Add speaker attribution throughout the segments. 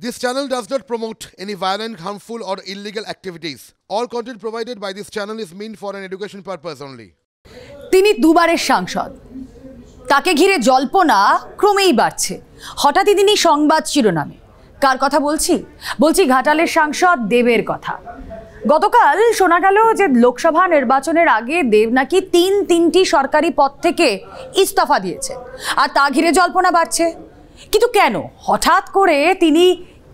Speaker 1: This channel does not promote any violent, harmful or illegal activities. All content provided by this channel is meant for an education purpose only.
Speaker 2: তিনি দুবারের সাংসদ, তাকে ঘিরে জল্পনা ক্রমেই বাড়ছে। হঠাৎই তিনি সংবাদ শিরোনামে। কার কথা বলছি ঘাটালের সাংসদ দেবের কথা। গতকাল শোনা গেল যে লোকসভা নির্বাচনের আগে দেব নাকি তিনটি সরকারি পদ থেকে ইস্তফা দিয়েছে, আর তা ঘিরে জল্পনা বাড়ছে। কিন্তু কেন হঠাৎ করে তিনি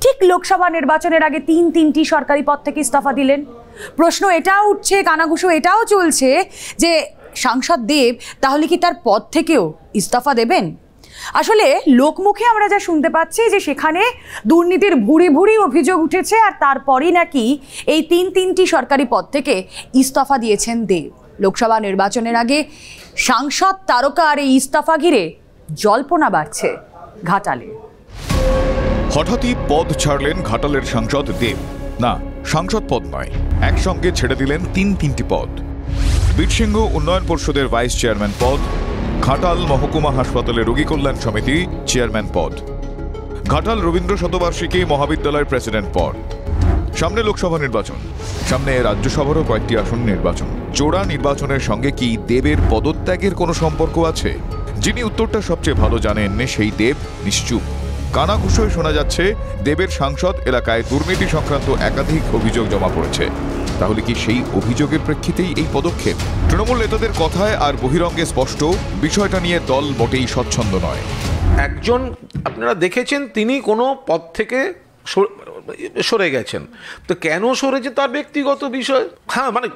Speaker 2: ঠিক লোকসভা নির্বাচনের আগে তিনটি সরকারি পদ থেকে ইস্তফা দিলেন? প্রশ্ন এটাও উঠছে, কানাঘুষো এটাও চলছে যে সাংসদ দেব তাহলে কি তার পদ থেকেও ইস্তফা দেবেন? আসলে লোকমুখে আমরা যা শুনতে পাচ্ছি যে সেখানে দুর্নীতির ভুরি অভিযোগ উঠেছে, আর তারপরই নাকি এই তিনটি সরকারি পদ থেকে ইস্তফা দিয়েছেন দেব। লোকসভা নির্বাচনের আগে সাংসদ তারকার এই ইস্তফা ঘিরে জল্পনা বাড়ছে ঘাটালে।
Speaker 3: হঠাৎই পদ ছাড়লেন ঘাটালের সাংসদ দেব। না, সাংসদ পদ নয়, একসঙ্গে ছেড়ে দিলেন তিনটি পদ। বীরসিংহ উন্নয়ন পর্ষদের ভাইস চেয়ারম্যান পদ, ঘাটাল মহকুমা হাসপাতালে রোগী কল্যাণ সমিতি চেয়ারম্যান পদ, ঘাটাল রবীন্দ্র শতবার্ষিকী মহাবিদ্যালয়ের প্রেসিডেন্ট পদ। সামনে লোকসভা নির্বাচন, সামনে রাজ্যসভারও কয়েকটি আসন নির্বাচন। জোড়া নির্বাচনের সঙ্গে কি দেবের পদত্যাগের কোনো সম্পর্ক আছে? যিনি উত্তরটা সবচেয়ে ভালো জানেন সেই দেব নিশ্চুপ। কানাঘুষোয় শোনা যাচ্ছে দেবের সাংসদ এলাকায় দুর্নীতি সংক্রান্ত একাধিক অভিযোগ জমা পড়েছে। তাহলে কি সেই অভিযোগের প্রেক্ষিতেই এই পদক্ষেপ? তৃণমূল নেতাদের কথায় আর বহিরঙ্গে স্পষ্ট, বিষয়টা নিয়ে দল মোটেই স্বচ্ছন্দ নয়।
Speaker 4: একজন আপনারা দেখেছেন তিনি কোনো পদ থেকে সরে গেছেন, তো কেন সরেছে তার ব্যক্তিগত বিষয়। হ্যাঁ, মানে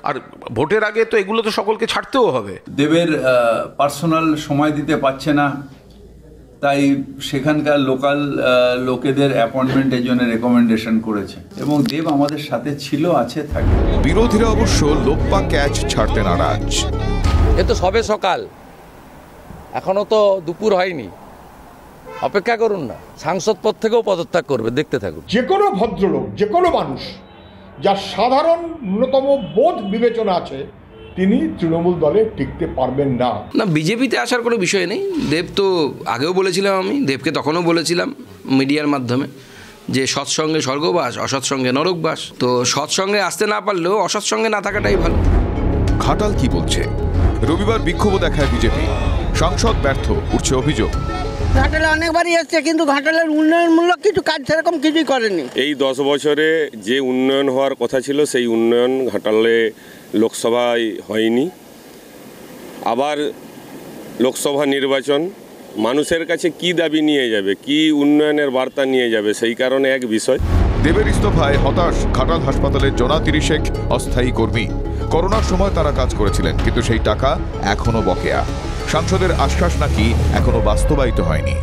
Speaker 4: আর ভোটের আগে তো এগুলো তো সকলকে ছাড়তেও হবে।
Speaker 5: দেবের পার্সোনাল সময় দিতে পারছে না, তাই সেখানকার লোকাল লোকেদের অ্যাপয়েন্টমেন্টের জন্য রেকমেন্ডেশন করেছে, এবং দেব আমাদের সাথে ছিল, আছে, থাকবে।
Speaker 3: বিরোধীরা অবশ্য লোপ্পা ক্যাচ ছাড়তে নারাজ।
Speaker 6: এ তো সবে সকাল, এখনো তো দুপুর হয়নি, অপেক্ষা করুন না। সাংসদ পদ থেকেও পদত্যাগ করবে, দেখতে থাকুন।
Speaker 7: যে কোনো ভদ্রলোক, যে কোনো মানুষ যার সাধারণ ন্যূনতম বোধ বিবেচনা আছে, তিনি তৃণমূল দলে টিকতে পারবেন না।
Speaker 8: না, বিজেপিতে আসার কোনো বিষয় নেই। দেব তো আগেও বলেছিলাম, আমি দেবকে তখনও বলেছিলাম মিডিয়ার মাধ্যমে যে সৎসঙ্গে স্বর্গবাস, অসৎসঙ্গে নরকবাস। তো সৎসঙ্গে আসতে না পারলেও অসৎসঙ্গে না থাকাটাই ভালো।
Speaker 3: ঘাটাল কি বলছে? রবিবার বিক্ষোভ দেখায় বিজেপি, সাংসদ ব্যর্থ, উঠছে অভিযোগ।
Speaker 9: ঘাটালে অনেকবারই এসছে, কিন্তু ঘাটালের উন্নয়নমূলক কিছু কাজ সেরকম কিছুই করেনি।
Speaker 10: এই 10 বছরে যে উন্নয়ন হওয়ার কথা ছিল সেই উন্নয়ন ঘাটালে লোকসভায় হয়নি। আবার লোকসভা নির্বাচন, মানুষের কাছে কি দাবি নিয়ে যাবে, কি উন্নয়নের বার্তা নিয়ে যাবে, সেই কারণে এক বিষয়।
Speaker 3: দেবের ইস্তফায় হতাশ ঘাটাল হাসপাতালের জনা 30 অস্থায়ী কর্মী। করোনার সময় তারা কাজ করেছিলেন, কিন্তু সেই টাকা এখনো বকেয়া। সাংসদের আশ্বাস নাকি এখনো বাস্তবায়িত হয়নি।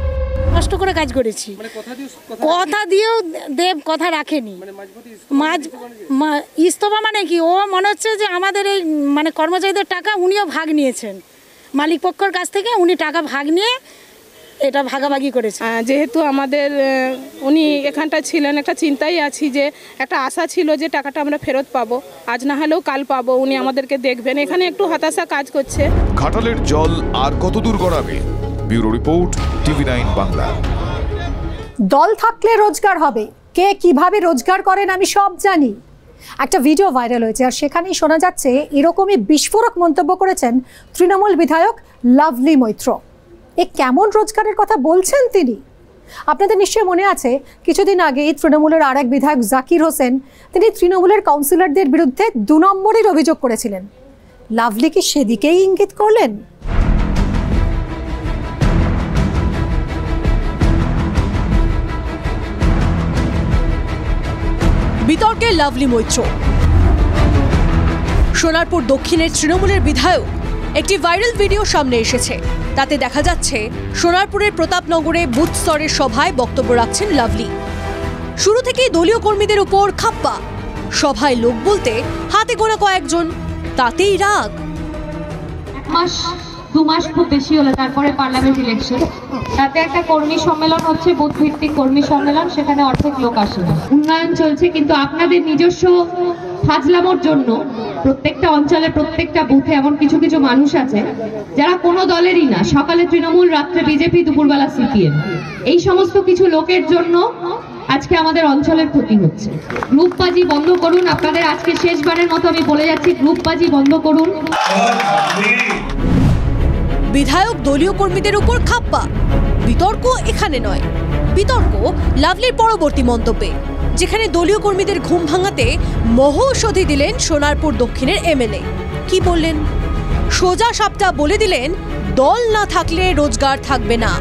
Speaker 11: কষ্ট করে কাজ করেছি, কথা দিয়েও দেব কথা রাখেনি। ইস্তফা মানে কি, ও মনে হচ্ছে যে আমাদের এই মানে কর্মচারীদের টাকা উনিও ভাগ নিয়েছেন, মালিক পক্ষের কাছ থেকে উনি টাকা ভাগ নিয়ে এটা ভাগাভাগি করেছে।
Speaker 12: যেহেতু আমাদের উনি এখানটা ছিলেন, একটা চিন্তাই আছি, যে একটা আশা ছিল যে টাকাটা আমরা ফেরত পাবো, আজ না হলেও কাল পাবো, উনি আমাদেরকে দেখবেন। এখানে একটু হতাশা কাজ করছে।
Speaker 3: ঘাটালের জল আর কত দূর গড়াবে? Bureau report, TV9 Bangla.
Speaker 13: দল থাকলে রোজগার হবে, কে কিভাবে রোজগার করেন আমি সব জানি। একটা ভিডিও ভাইরাল হয়েছে, আর সেখানেই শোনা যাচ্ছে এরকমই বিস্ফোরক মন্তব্য করেছেন তৃণমূল বিধায়ক লাভলি মৈত্র। এ কেমন রোজগারের কথা বলছেন তিনি? আপনাদের নিশ্চয়ই মনে আছে, কিছুদিন আগেই তৃণমূলের আর এক বিধায়ক জাকির হোসেন, তিনি তৃণমূলের কাউন্সিলরদের বিরুদ্ধে 2 নম্বরের অভিযোগ করেছিলেন। লাভলি কি সেদিকেই ইঙ্গিত করলেন?
Speaker 14: বিতর্কে লাভলি মৈত্র। সোনারপুর দক্ষিণের তৃণমূলের বিধায়ক। একটি ভাইরাল ভিডিও সামনে এসেছে, তাতে দেখা যাচ্ছে সোনারপুরের প্রতাপনগরে বুথ স্তরের সভায় বক্তব্য রাখছেন লাভলি। শুরু থেকেই দলীয় কর্মীদের উপর খাপ্পা, সভায় লোক বলতে হাতে গোনা কয়েকজন, তাতেই রাগ।
Speaker 15: 2 মাস খুব বেশি হলো, তারপরে পার্লামেন্ট ইলেকশন, তাতে একটা কর্মী সম্মেলন হচ্ছে, বুথ ভিত্তিক কর্মী সম্মেলন, সেখানে অর্ধেক লোক আসে। উন্নয়ন চলছে, কিন্তু আপনাদের নিজস্ব ফাজলামোর জন্য প্রত্যেকটা অঞ্চলে প্রত্যেকটা বুথে এমন কিছু কিছু মানুষ আছে যারা কোনো দলেরই না, সকালে তৃণমূল, রাত্রে বিজেপি, দুপুরবেলা সিপিএম। এই সমস্ত কিছু লোকের জন্য আজকে আমাদের অঞ্চলের ক্ষতি হচ্ছে। গ্রুপবাজি বন্ধ করুন। আপনাদের আজকে শেষবারের মতো আমি বলে যাচ্ছি, গ্রুপবাজি বন্ধ করুন।
Speaker 14: বিধায়ক দলীয় কর্মীদের উপর খাপ্পা। বিতর্ক এখানে নয়, বিতর্ক লাভলির পরবর্তী মন্তব্যে, যেখানে দলীয় কর্মীদের ঘুম ভাঙাতে মহৌষধি দিলেন সোনারপুর দক্ষিণের এমএলএ। কি বললেন? সোজা সাপটা বলে দিলেন, দল না থাকলে রোজগার থাকবে না।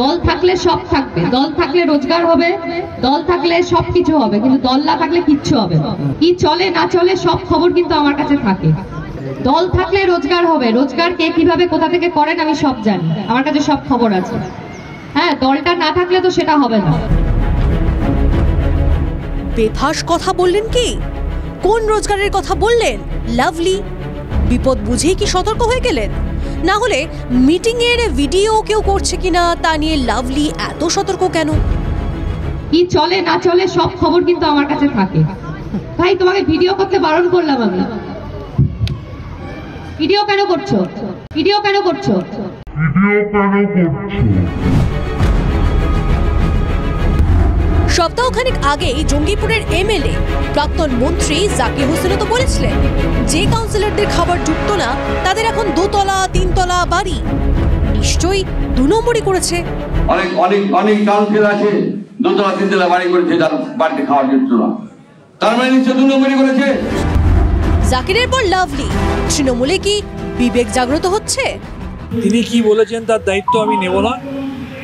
Speaker 15: দল থাকলে সব থাকবে, দল থাকলে রোজগার হবে, দল থাকলে সবকিছু হবে, কিন্তু দল না থাকলে কিচ্ছু হবে না। কি চলে না চলে সব খবর কিন্তু আমার কাছে থাকে। দল থাকলে রোজগার হবে, রোজগার কে কিভাবে কোথা থেকে করেন আমি সব জানি, আমার কাছে সব খবর আছে। হ্যাঁ, দলটা না থাকলে তো সেটা হবে না।
Speaker 14: বেফাস কথা বললেন কি? কোন রোজগারের কথা বললেন? লাভলি বিপদ বুঝেই কি সতর্ক হয়ে গেলেন? না হলে মিটিং এর ভিডিও কেউ করছে কিনা তা নিয়ে লাভলি এত সতর্ক কেন?
Speaker 15: কি চলে না চলে সব খবর কিন্তু আমার কাছে থাকে। ভাই, তোমাকে ভিডিও করতে বারণ করলাম আমি। ভিডিও কেন করছো? ভিডিও কেন করছো?
Speaker 14: সপ্তাহখানেক আগেই জঙ্গিপুরের এমএলএ প্রাক্তন মন্ত্রী জাকির হোসেনও তো বলেছিলেন, যে কাউন্সিলরদের খাবার জুটতো না তাদের এখন 2 তলা 3 তলা বাড়ি। নিশ্চয়ই 2 নম্বরই করেছে।
Speaker 16: অনেক অনেক অনেক কাউন্সিলর আছে 2 তলা 3 তলা বাড়ি করেছে, তার বাড়িতে খাবার জুটতো না, তার মানে নিশ্চয় 2 নম্বরই করেছে।
Speaker 14: জাকিরের পর লাভলি, তৃণমূলে কি বিবেক জাগ্রত হচ্ছে?
Speaker 17: তিনি কি বলেছেন তার দায়িত্ব আমি নেব না।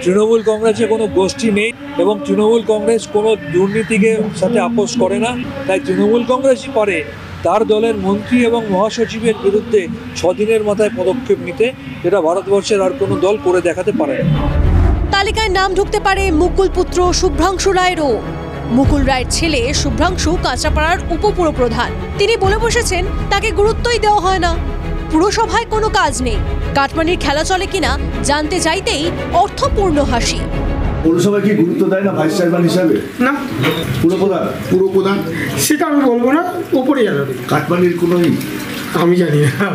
Speaker 17: তৃণমূল কংগ্রেসে কোনো গোষ্ঠী নেই এবং তৃণমূল কংগ্রেস কোনো দুর্নীতিকে সাথে আপোষ করে না, তাই তৃণমূল কংগ্রেসই পারে তার দলের মন্ত্রী এবং মহাসচিবের বিরুদ্ধে 6 দিনের মাথায় পদক্ষেপ নিতে, যেটা ভারতবর্ষের আর কোনো দল করে দেখাতে পারে না।
Speaker 14: তালিকায় নাম ঢুকতে পারে মুকুল পুত্র শুভ্রাংশু রায়েরও। মুকুল রায়ের ছেলে শুভ্রাংশু কাঁচাপাড়ার উপপুরপ্রধান। তিনি বলে বসেছেন তাকে গুরুত্বই দেওয়া হয় না, পুরসভায় কোনো কাজ নেই। কাটমানির খেলা চলে কিনা জানতে চাইতেই অর্থপূর্ণ হাসি।
Speaker 18: পৌরসভা কি গুরুত্ব দেয় না ভাইস চেয়ারম্যান হিসাবে? না। পুরপ্রধান
Speaker 19: সেটা আমি বলবো না, ওপরে জানাবে।
Speaker 18: কাটমানির কোনো
Speaker 19: আমি জানি না।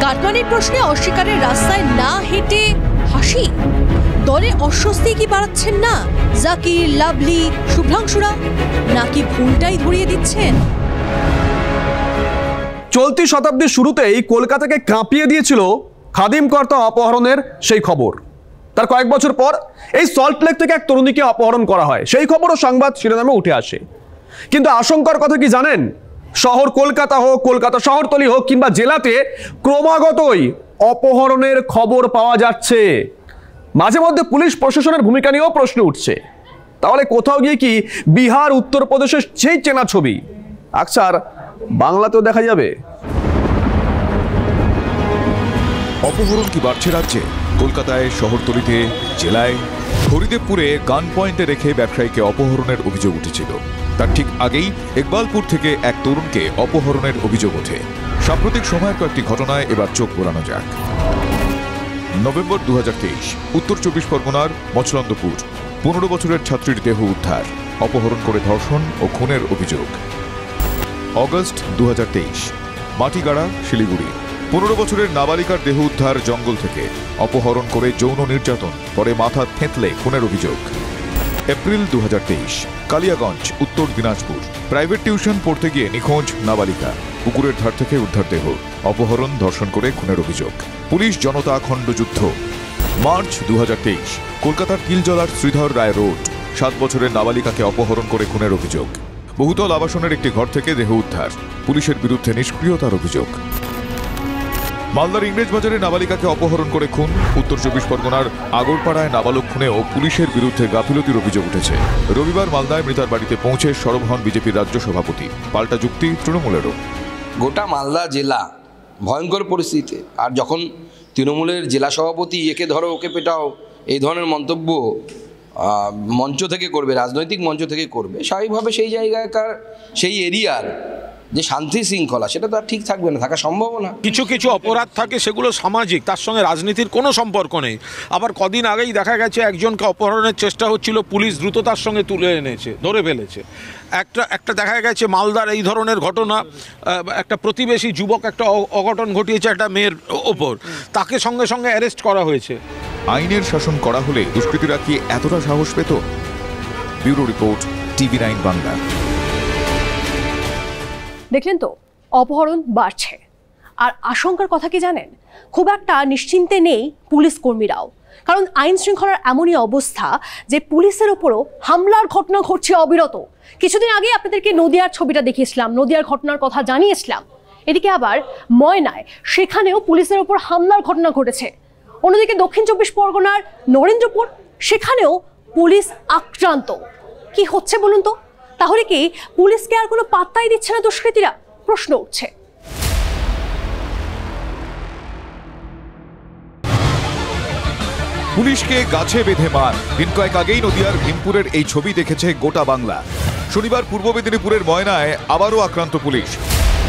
Speaker 14: কাটমানির প্রশ্নে অস্বীকারের রাস্তায় না হেঁটে হাসি। দলে অস্বস্তি কি বাড়াচ্ছেন না জাকির, লাভলি, শুভ্রাংশুরা? নাকি ভুলটাই ধরিয়ে দিচ্ছেন?
Speaker 20: চলতি শতাব্দীর শুরুতেই কলকাতাকে কাঁপিয়ে দিয়েছিল খাদিম কর্তা অপহরণের সেই খবর। তার কয়েক বছর পর এই সল্টলেক থেকে এক তরুণীকে অপহরণ করা হয়, সেই খবরও সংবাদ শিরোনামে উঠে আসে। কিন্তু আশঙ্কার কথা কি জানেন? শহর কলকাতা হোক, কলকাতা শহরতলি হোক কিংবা জেলাতে ক্রমাগতই অপহরণের খবর পাওয়া যাচ্ছে। মাঝে মধ্যে পুলিশ প্রশাসনের ভূমিকা নিয়েও প্রশ্ন উঠছে। তাহলে কোথাও গিয়ে কি বিহার, উত্তরপ্রদেশের সেই চেনা ছবি আকছার বাংলাতেও দেখা যাবে?
Speaker 3: অপহরণ কি বাড়ছে রাজ্যে? কলকাতায়, শহরতলিতে, জেলায়, হরিদেবপুরে গান পয়েন্টে রেখে ব্যবসায়ীকে অপহরণের অভিযোগ উঠেছিল। তার ঠিক আগেই ইকবালপুর থেকে এক তরুণকে অপহরণের অভিযোগ ওঠে। সাম্প্রতিক সময়ের কয়েকটি ঘটনায় এবার চোখ বোলানো যাক। নভেম্বর 2023, উত্তর 24 পরগনার মছলন্দপুর 15 বছরের ছাত্রীর দেহ উদ্ধার, অপহরণ করে ধর্ষণ ও খুনের অভিযোগ। অগস্ট 2023, মাটিগাড়া, শিলিগুড়ি 15 বছরের নাবালিকার দেহ উদ্ধার জঙ্গল থেকে, অপহরণ করে যৌন নির্যাতন, পরে মাথা থেঁতলে খুনের অভিযোগ। এপ্রিল 2023, কালিয়াগঞ্জ, উত্তর দিনাজপুর প্রাইভেট টিউশন পড়তে গিয়ে নিখোঁজ নাবালিকা, পুকুরের ধার থেকে উদ্ধার দেহ, অপহরণ ধর্ষণ করে খুনের অভিযোগ। পুলিশ জনতা খণ্ডযুদ্ধ। মার্চ 2023, কলকাতার কিলজলার শ্রীধর রায় রোড 7 বছরের নাবালিকাকে অপহরণ করে খুনের অভিযোগ। বহুতল আবাসনের একটি ঘর থেকে দেহ উদ্ধার, পুলিশের বিরুদ্ধে নিষ্ক্রিয়তার অভিযোগ। মালদার ইংরেজবাজারে নাবালিকাকে অপহরণ করে খুন, উত্তর 24 পরগনার আগরপাড়ায় নাবালক খুনেও পুলিশের বিরুদ্ধে গাফিলতির অভিযোগ উঠেছে। রবিবার মালদায় মৃতার বাড়িতে পৌঁছে সরব হন বিজেপির রাজ্য সভাপতি। পাল্টা যুক্তি তৃণমূলেরও।
Speaker 8: গোটা মালদা জেলা ভয়ঙ্কর পরিস্থিতি, আর যখন তৃণমূলের জেলা সভাপতি একে ধরো ওকে পেটাও এই ধরনের মন্তব্য মঞ্চ থেকে করবে, রাজনৈতিক মঞ্চ থেকে করবে, স্বাভাবিকভাবে সেই জায়গাকার সেই এরিয়ার যে শান্তি শৃঙ্খলা, সেটা তো আর ঠিক থাকবে না, থাকা সম্ভব না।
Speaker 4: কিছু কিছু অপরাধ থাকে সেগুলো সামাজিক, তার সঙ্গে রাজনীতির কোনো সম্পর্ক নেই। আবার কদিন আগেই দেখা গেছে একজনকে অপহরণের চেষ্টা হচ্ছিল, পুলিশ দ্রুততার সঙ্গে তুলে এনেছে, ধরে ফেলেছে। একটা দেখা গেছে মালদার এই ধরনের ঘটনা, একটা প্রতিবেশী যুবক একটা অঘটন ঘটিয়েছে একটা মেয়ের ওপর, তাকে সঙ্গে সঙ্গে অ্যারেস্ট করা হয়েছে।
Speaker 3: আইনের শাসন করা হলে দুষ্কৃতীরা কি এতটা সাহস পেত? Bureau report, TV9 Bangla.
Speaker 14: দেখলেন তো, অপহরণ বাড়ছে, আর আশঙ্কার কথা কি জানেন? খুব একটা নিশ্চিন্তে নেই পুলিশ কর্মীরাও, কারণ আইন শৃঙ্খলার এমনই অবস্থা যে পুলিশের ওপরও হামলার ঘটনা ঘটছে অবিরত। কিছুদিন আগে আপনাদেরকে নদিয়ার ছবিটা দেখিয়েছিলাম, নদিয়ার ঘটনার কথা জানিয়েছিলাম। এদিকে আবার ময়নায়, সেখানেও পুলিশের ওপর হামলার ঘটনা ঘটেছে। অন্যদিকে দক্ষিণ 24 পরগনার নরেন্দ্রপুর, সেখানেও পুলিশ আক্রান্ত। কি হচ্ছে বলুন তো? তাহলে কি পুলিশকে আর কোনো পাত্তাই দিচ্ছে না দুষ্কৃতীরা? প্রশ্ন উঠছে।
Speaker 3: পুলিশকে গাছে বেঁধে মার, দিন কয়েক আগেই নদিয়ার ভীমপুরের এই ছবি দেখেছে গোটা বাংলা। শনিবার পূর্ব মেদিনীপুরের ময়নায় আবারও আক্রান্ত পুলিশ।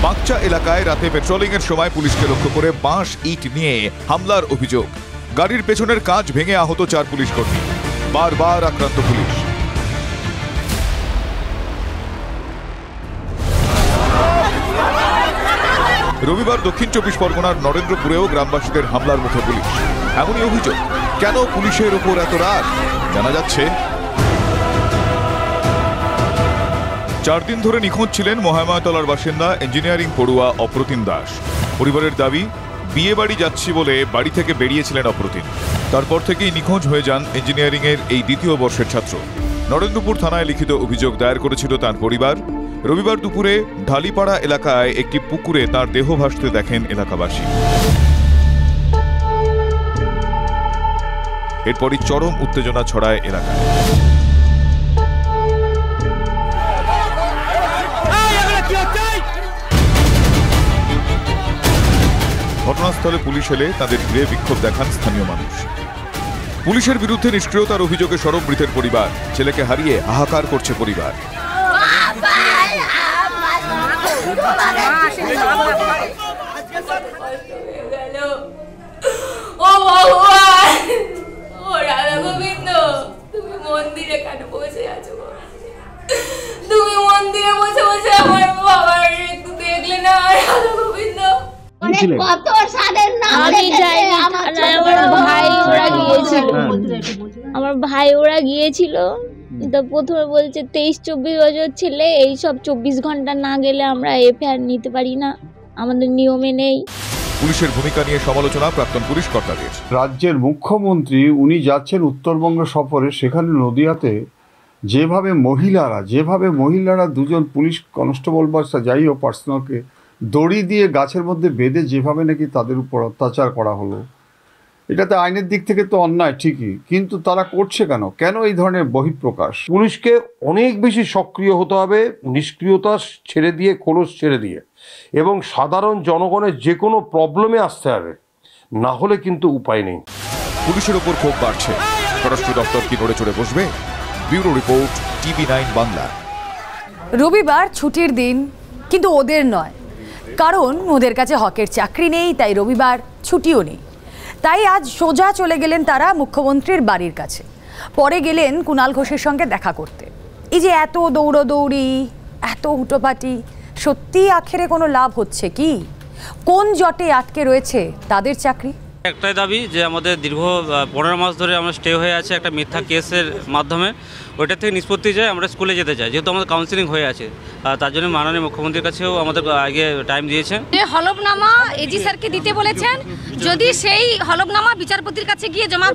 Speaker 3: বাগচা এলাকায় রাতে পেট্রোলিং এর সময় পুলিশকে লক্ষ্য করে বাঁশ ইট নিয়ে হামলার অভিযোগ। গাড়ির পেছনের কাঁচ ভেঙে আহত 4 পুলিশ কর্মী। বারবার আক্রান্ত পুলিশ। রবিবার দক্ষিণ 24 পরগনার নরেন্দ্রপুরেও গ্রামবাসীদের হামলার মুখে পুলিশ। এমনই অভিযোগ। কেন পুলিশের উপর এত রাগ? জানা যাচ্ছে 4 দিন ধরে নিখোঁজ ছিলেন মহামায়াতলার বাসিন্দা ইঞ্জিনিয়ারিং পড়ুয়া অপ্রতিম দাস। পরিবারের দাবি, বিয়ে বাড়ি যাচ্ছি বলে বাড়ি থেকে বেরিয়েছিলেন অপ্রতিম। তারপর থেকেই নিখোঁজ হয়ে যান ইঞ্জিনিয়ারিং এর এই দ্বিতীয় বর্ষের ছাত্র। নরেন্দ্রপুর থানায় লিখিত অভিযোগ দায়ের করেছিল তার পরিবার। রবিবার দুপুরে ঢালিপাড়া এলাকায় একটি পুকুরে তার দেহ ভাসতে দেখেন এলাকাবাসী। এরপরই চরম উত্তেজনা ছড়ায় এলাকায়। ঘটনাস্থলে পুলিশ এলে তাদের ঘিরে বিক্ষোভ দেখান স্থানীয় মানুষ। পুলিশের বিরুদ্ধে নিষ্ক্রিয়তার অভিযোগে সরব মৃতের পরিবার। ছেলেকে হারিয়ে হাহাকার করছে পরিবার।
Speaker 21: তুমি মন্দিরে কেন বসে আছো? তুমি মন্দিরে বসে বসে আমার বাবার একটু দেখলে না? রাধা গোবিন্দ কত সালের নাম আমার ভাই ওরা গিয়েছিল, তো প্রথমে বলছে 23-24 বছর ছেলে, এই সব 24 ঘন্টা না গেলে আমরা এফআইআর নিতে পারি না, আমাদের নিয়মে নেই।
Speaker 3: পুলিশের ভূমিকা নিয়ে সমালোচনা প্রাক্তন পুলিশ কর্তাদের।
Speaker 18: রাজ্যের মুখ্যমন্ত্রী উনি যাচ্ছেন উত্তরবঙ্গ সফরে, সেখানে নদিয়াতে যেভাবে মহিলারা 2জন পুলিশ কনস্টেবল বা যাই হোক পার্সোনালকে দড়ি দিয়ে গাছের মধ্যে বেঁধে যেভাবে নাকি তাদের উপর অত্যাচার করা হলো, এটাতে আইনের দিক থেকে তো অন্যায় ঠিকই, কিন্তু তারা করছে কেন এই ধরনের বহিঃপ্রকাশ?
Speaker 22: পুলিশকে অনেক বেশি সক্রিয় হতে হবে, নিষ্ক্রিয়তা ছেড়ে দিয়ে, খোলস ছেড়ে দিয়ে, এবং সাধারণ জনগণের যে কোনো প্রবলেমে আসতে হবে, না হলে কিন্তু উপায় নেই।
Speaker 3: পুলিশের ওপর ক্ষোভ বাড়ছে, স্বরাষ্ট্র দপ্তর কি নড়ে চড়ে বসবে? Bureau report, TV9 Bangla.
Speaker 2: রবিবার ছুটির দিন, কিন্তু ওদের নয়, কারণ ওদের কাছে হকের চাকরি নেই, তাই রবিবার ছুটিও নেই। তাই আজ সোজা চলে গেলেন তারা মুখ্যমন্ত্রীর বাড়ির কাছে। পরে গেলেন কুণাল ঘোষের সঙ্গে দেখা করতে। এই যে এত দৌড়দৌড়ি, এত হুটোপাটি, সত্যি আখেরে কোনো লাভ হচ্ছে কি? কোন জটে আটকে রয়েছে তাদের চাকরি?
Speaker 23: একটাই দাবি যে আমাদের দীর্ঘ 15 মাস ধরে আমরা স্টে হয়ে আছে একটা মিথ্যা কেসের মাধ্যমে, ওইটা থেকে নিষ্পত্তি চাই, আমরা স্কুলে যেতে চাই, যেহেতু আমাদের কাউন্সিলিং হয়ে আছে। তার জন্য মাননীয় মুখ্যমন্ত্রীর কাছেও আমাদের আগে টাইম দিয়েছেন।
Speaker 24: যে হলফনামা এজি স্যারকে দিতে বলেছেন, যদি সেই হলফনামা বিচারপতির কাছে গিয়ে জমা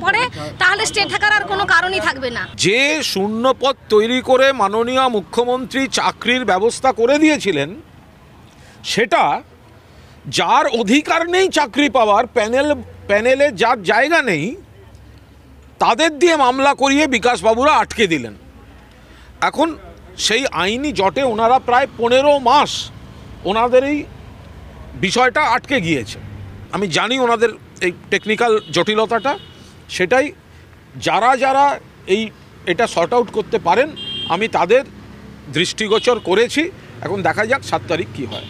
Speaker 24: পড়ে তাহলে স্টে থাকার আর কোনো কারণই থাকবে না।
Speaker 4: যে শূন্যপদ তৈরি করে মাননীয় মুখ্যমন্ত্রী চাকরির ব্যবস্থা করে দিয়েছিলেন, সেটা যার অধিকার নেই চাকরি পাওয়ার, প্যানেলে যার জায়গা নেই, তাদের দিয়ে মামলা করিয়ে বিকাশবাবুরা আটকে দিলেন। এখন সেই আইনি জটে ওনারা প্রায় 15 মাস ওনাদের এই বিষয়টা আটকে গিয়েছে। আমি জানি ওনাদের এই টেকনিক্যাল জটিলতাটা, সেটাই যারা এটা সর্ট আউট করতে পারেন আমি তাদের দৃষ্টিগোচর করেছি এখন দেখা যাক 7 তারিখ কী হয়।